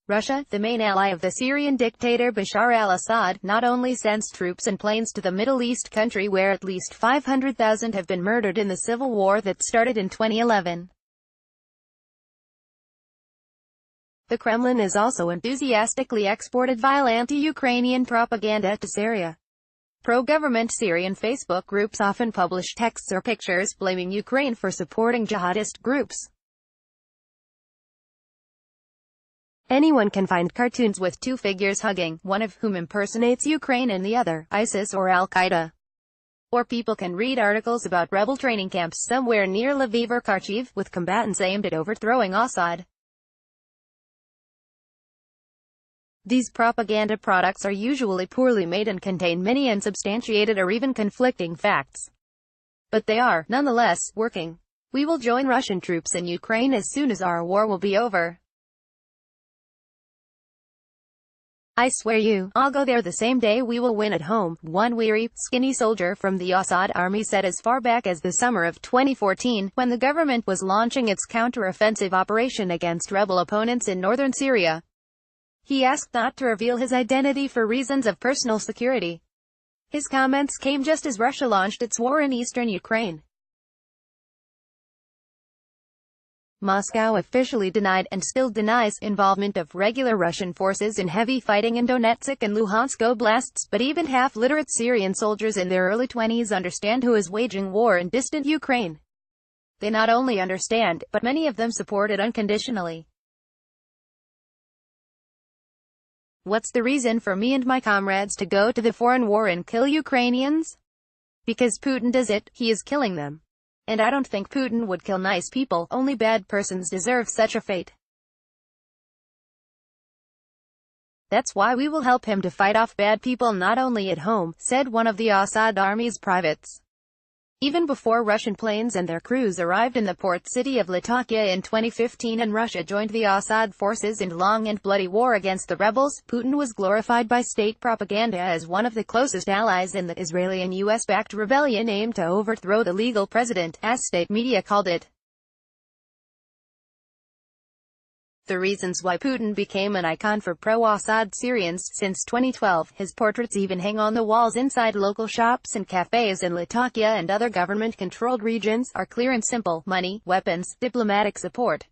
Russia, the main ally of the Syrian dictator Bashar al-Assad, not only sends troops and planes to the Middle East country where at least 500,000 have been murdered in the civil war that started in 2011. The Kremlin has also enthusiastically exported vile anti-Ukrainian propaganda to Syria. Pro-government Syrian Facebook groups often publish texts or pictures blaming Ukraine for supporting jihadist groups. Anyone can find cartoons with two figures hugging, one of whom impersonates Ukraine and the other, ISIS or Al-Qaeda. Or people can read articles about rebel training camps somewhere near Lviv or Kharkiv, with combatants aimed at overthrowing Assad. These propaganda products are usually poorly made and contain many unsubstantiated or even conflicting facts. But they are, nonetheless, working. We will join Russian troops in Ukraine as soon as our war will be over. I swear you, I'll go there the same day we will win at home, one weary, skinny soldier from the Assad army said as far back as the summer of 2014, when the government was launching its counter-offensive operation against rebel opponents in northern Syria. He asked not to reveal his identity for reasons of personal security. His comments came just as Russia launched its war in eastern Ukraine. Moscow officially denied, and still denies, involvement of regular Russian forces in heavy fighting in Donetsk and Luhansk oblasts, but even half-literate Syrian soldiers in their early 20s understand who is waging war in distant Ukraine. They not only understand, but many of them support it unconditionally. What's the reason for me and my comrades to go to the foreign war and kill Ukrainians? Because Putin does it, he is killing them. And I don't think Putin would kill nice people, only bad persons deserve such a fate. That's why we will help him to fight off bad people not only at home, said one of the Assad army's privates. Even before Russian planes and their crews arrived in the port city of Latakia in 2015 and Russia joined the Assad forces in long and bloody war against the rebels, Putin was glorified by state propaganda as one of the closest allies in the Israeli and US-backed rebellion aimed to overthrow the legal president, as state media called it. The reasons why Putin became an icon for pro-Assad Syrians since 2012, his portraits even hang on the walls inside local shops and cafes in Latakia and other government-controlled regions, are clear and simple: money, weapons, diplomatic support.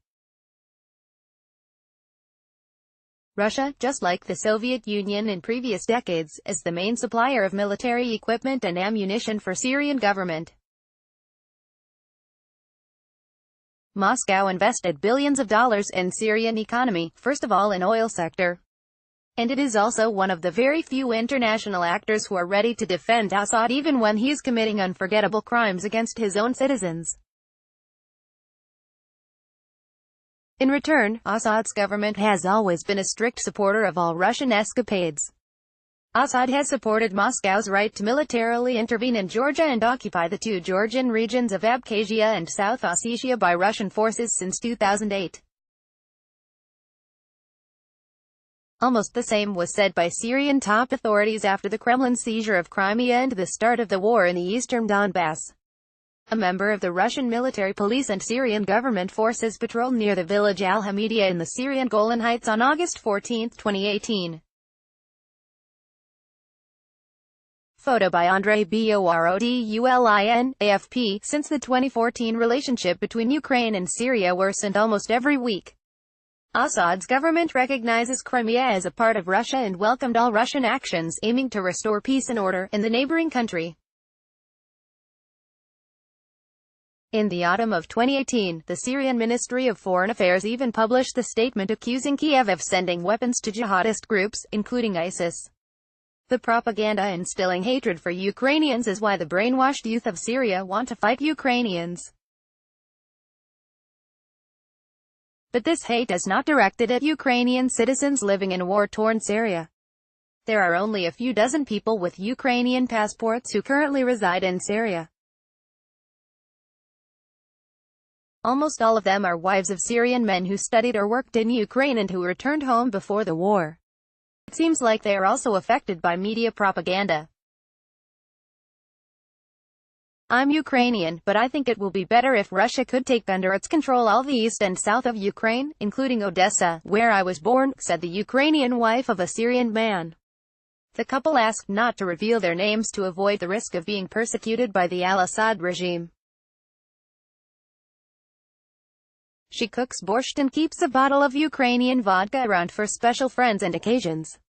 Russia, just like the Soviet Union in previous decades, is the main supplier of military equipment and ammunition for Syrian government. Moscow invested billions of dollars in Syrian economy, first of all in oil sector. And it is also one of the very few international actors who are ready to defend Assad even when he is committing unforgettable crimes against his own citizens. In return, Assad's government has always been a strict supporter of all Russian escapades. Assad has supported Moscow's right to militarily intervene in Georgia and occupy the two Georgian regions of Abkhazia and South Ossetia by Russian forces since 2008. Almost the same was said by Syrian top authorities after the Kremlin seizure of Crimea and the start of the war in the eastern Donbass. A member of the Russian military police and Syrian government forces patrolled near the village Al-Hamidiya in the Syrian Golan Heights on August 14, 2018. Photo by Andrei Borodulin, AFP. Since the 2014 relationship between Ukraine and Syria worsened almost every week, Assad's government recognizes Crimea as a part of Russia and welcomed all Russian actions aiming to restore peace and order in the neighboring country. In the autumn of 2018, the Syrian Ministry of Foreign Affairs even published a statement accusing Kiev of sending weapons to jihadist groups, including ISIS. The propaganda instilling hatred for Ukrainians is why the brainwashed youth of Syria want to fight Ukrainians. But this hate is not directed at Ukrainian citizens living in war-torn Syria. There are only a few dozen people with Ukrainian passports who currently reside in Syria. Almost all of them are wives of Syrian men who studied or worked in Ukraine and who returned home before the war. It seems like they are also affected by media propaganda. I'm Ukrainian, but I think it will be better if Russia could take under its control all the east and south of Ukraine, including Odessa, where I was born, said the Ukrainian wife of a Syrian man. The couple asked not to reveal their names to avoid the risk of being persecuted by the al-Assad regime. She cooks borscht and keeps a bottle of Ukrainian vodka around for special friends and occasions.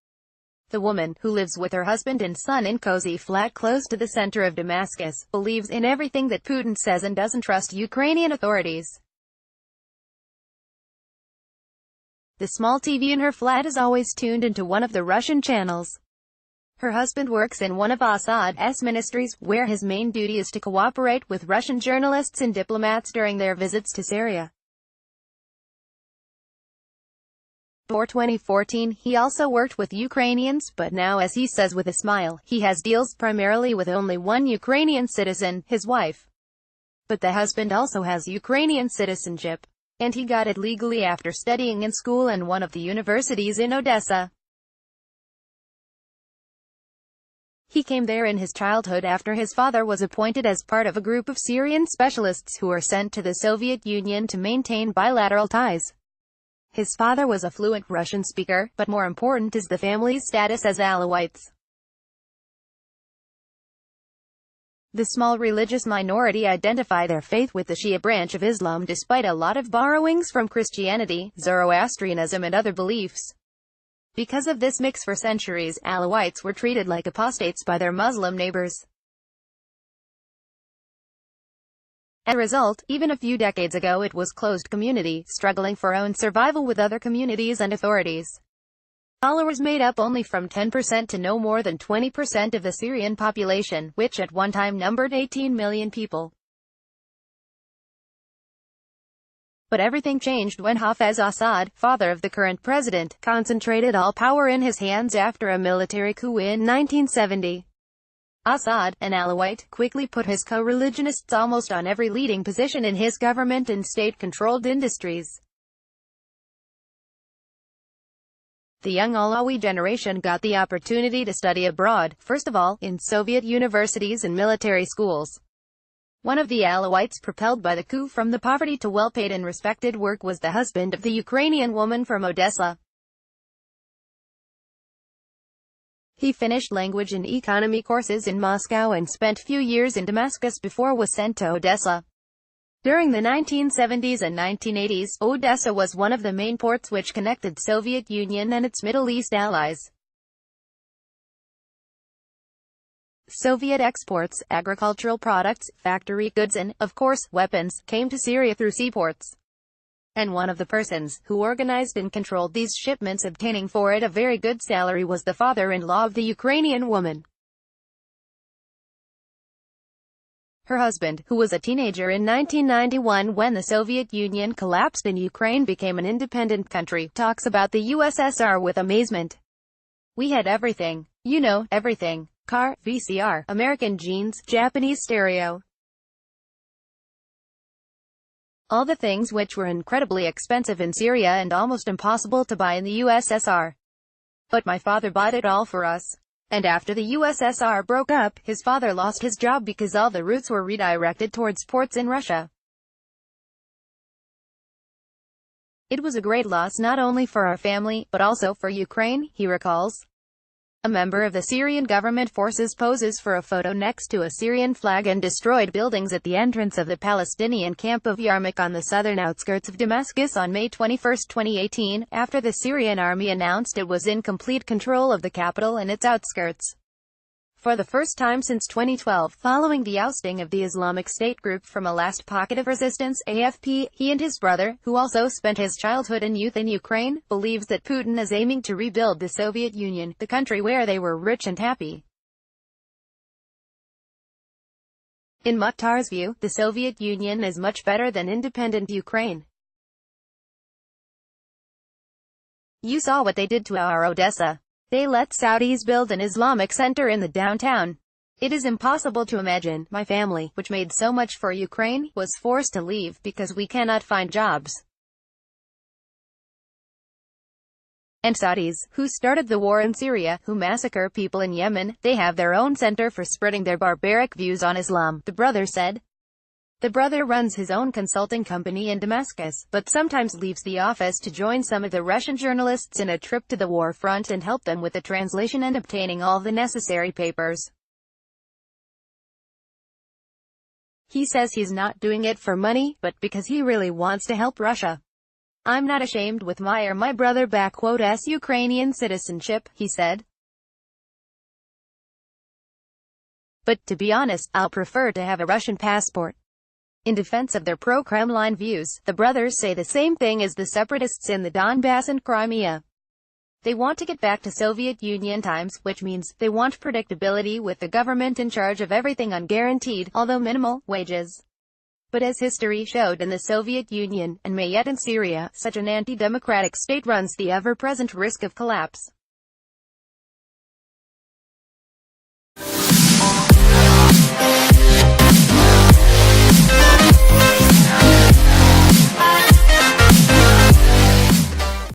The woman, who lives with her husband and son in cozy flat close to the center of Damascus, believes in everything that Putin says and doesn't trust Ukrainian authorities. The small TV in her flat is always tuned into one of the Russian channels. Her husband works in one of Assad's ministries, where his main duty is to cooperate with Russian journalists and diplomats during their visits to Syria. Before 2014, he also worked with Ukrainians, but now, as he says with a smile, he has deals primarily with only one Ukrainian citizen, his wife. But the husband also has Ukrainian citizenship, and he got it legally after studying in school in one of the universities in Odessa. He came there in his childhood after his father was appointed as part of a group of Syrian specialists who were sent to the Soviet Union to maintain bilateral ties. His father was a fluent Russian speaker, but more important is the family's status as Alawites. The small religious minority identify their faith with the Shia branch of Islam despite a lot of borrowings from Christianity, Zoroastrianism and other beliefs. Because of this mix for centuries, Alawites were treated like apostates by their Muslim neighbors. As a result, even a few decades ago it was closed community, struggling for own survival with other communities and authorities. Followers made up only from 10% to no more than 20% of the Syrian population, which at one time numbered 18 million people. But everything changed when Hafez Assad, father of the current president, concentrated all power in his hands after a military coup in 1970. Assad, an Alawite, quickly put his co-religionists almost on every leading position in his government and state-controlled industries. The young Alawi generation got the opportunity to study abroad, first of all, in Soviet universities and military schools. One of the Alawites propelled by the coup from the poverty to well-paid and respected work was the husband of the Ukrainian woman from Odessa. He finished language and economy courses in Moscow and spent few years in Damascus before was sent to Odessa. During the 1970s and 1980s, Odessa was one of the main ports which connected Soviet Union and its Middle East allies. Soviet exports, agricultural products, factory goods and, of course, weapons, came to Syria through seaports. And one of the persons who organized and controlled these shipments, obtaining for it a very good salary, was the father-in-law of the Ukrainian woman. Her husband, who was a teenager in 1991 when the Soviet Union collapsed and Ukraine became an independent country, talks about the USSR with amazement. We had everything. You know, everything. Car, VCR, American jeans, Japanese stereo. All the things which were incredibly expensive in Syria and almost impossible to buy in the USSR. But my father bought it all for us. And after the USSR broke up, his father lost his job because all the routes were redirected towards ports in Russia. It was a great loss not only for our family, but also for Ukraine, he recalls. A member of the Syrian government forces poses for a photo next to a Syrian flag and destroyed buildings at the entrance of the Palestinian camp of Yarmouk on the southern outskirts of Damascus on May 21, 2018, after the Syrian army announced it was in complete control of the capital and its outskirts. For the first time since 2012, following the ousting of the Islamic State group from a last pocket of resistance, AFP, he and his brother, who also spent his childhood and youth in Ukraine, believes that Putin is aiming to rebuild the Soviet Union, the country where they were rich and happy. In Mukhtar's view, the Soviet Union is much better than independent Ukraine. You saw what they did to our Odessa. They let Saudis build an Islamic center in the downtown. It is impossible to imagine. My family, which made so much for Ukraine, was forced to leave because we cannot find jobs. and Saudis, who started the war in Syria, who massacre people in Yemen. They have their own center for spreading their barbaric views on Islam, the brother said. The brother runs his own consulting company in Damascus, but sometimes leaves the office to join some of the Russian journalists in a trip to the war front and help them with the translation and obtaining all the necessary papers. He says he's not doing it for money, but because he really wants to help Russia. I'm not ashamed with my brother _s Ukrainian citizenship, he said. But to be honest, I'll prefer to have a Russian passport. In defense of their pro-Kremlin views, the brothers say the same thing as the separatists in the Donbass and Crimea. They want to get back to Soviet Union times, which means they want predictability with the government in charge of everything on guaranteed, although minimal, wages. But as history showed in the Soviet Union, and may yet in Syria, such an anti-democratic state runs the ever-present risk of collapse.